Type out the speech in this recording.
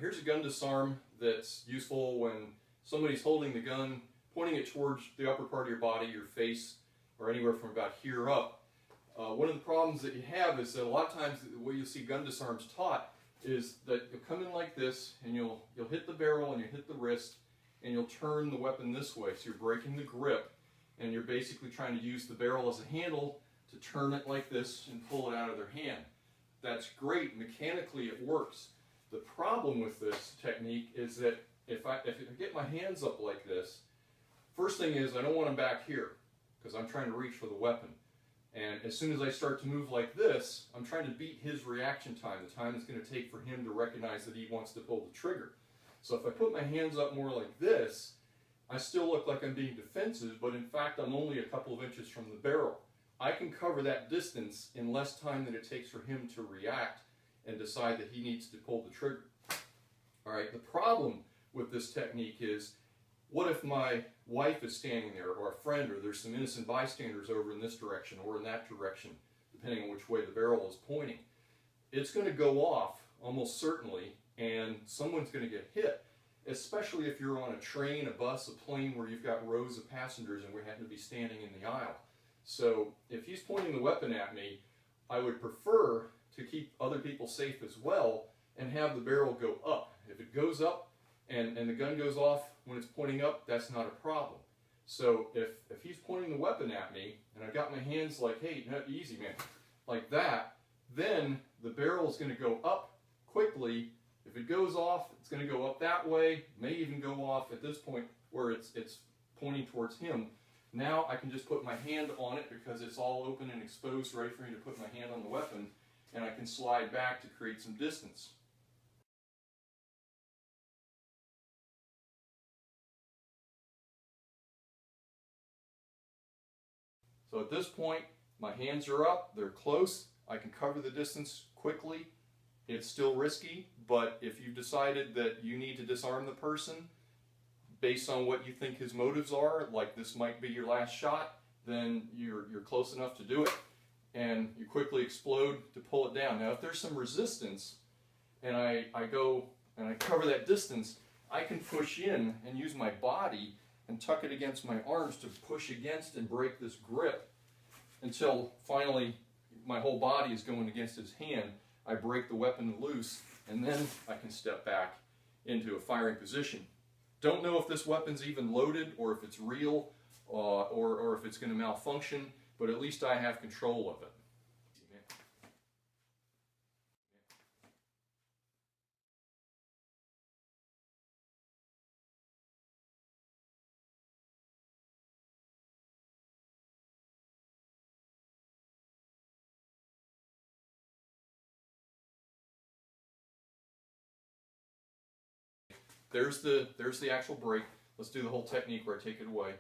here's a gun disarm that's useful when somebody's holding the gun, pointing it towards the upper part of your body, your face, or anywhere from about here up. One of the problems that you have is that a lot of times the way you see gun disarms taught is that you'll come in like this, and you'll hit the barrel and you hit the wrist, and you'll turn the weapon this way. So you're breaking the grip, and you're basically trying to use the barrel as a handle to turn it like this and pull it out of their hand. That's great. Mechanically it works. The problem with this technique is that if I get my hands up like this, first thing is I don't want them back here because I'm trying to reach for the weapon. And as soon as I start to move like this, I'm trying to beat his reaction time, the time it's going to take for him to recognize that he wants to pull the trigger. So if I put my hands up more like this, I still look like I'm being defensive, but in fact I'm only a couple of inches from the barrel. I can cover that distance in less time than it takes for him to react and decide that he needs to pull the trigger. All right, the problem with this technique is, what if my wife is standing there, or a friend, or there's some innocent bystanders over in this direction or in that direction, depending on which way the barrel is pointing? It's going to go off almost certainly, and someone's going to get hit, especially if you're on a train, a bus, a plane where you've got rows of passengers and we happen to be standing in the aisle. So if he's pointing the weapon at me, I would prefer to keep other people safe as well and have the barrel go up. If it goes up and the gun goes off when it's pointing up, that's not a problem. So if he's pointing the weapon at me and I've got my hands like, hey, no, easy man, like that, then the barrel is going to go up quickly. If it goes off, it's going to go up that way, may even go off at this point where it's pointing towards him. Now I can just put my hand on it because it's all open and exposed, ready for me to put my hand on the weapon, and I can slide back to create some distance. So at this point, my hands are up, they're close, I can cover the distance quickly. It's still risky, but if you've decided that you need to disarm the person based on what you think his motives are, like this might be your last shot, then you're close enough to do it, and you quickly explode to pull it down. Now if there's some resistance, and I go and I cover that distance, I can push in and use my body and tuck it against my arms to push against and break this grip until finally my whole body is going against his hand. I break the weapon loose, and then I can step back into a firing position. Don't know if this weapon's even loaded or if it's real or if it's going to malfunction, but at least I have control of it. There's the actual break. Let's do the whole technique where I take it away.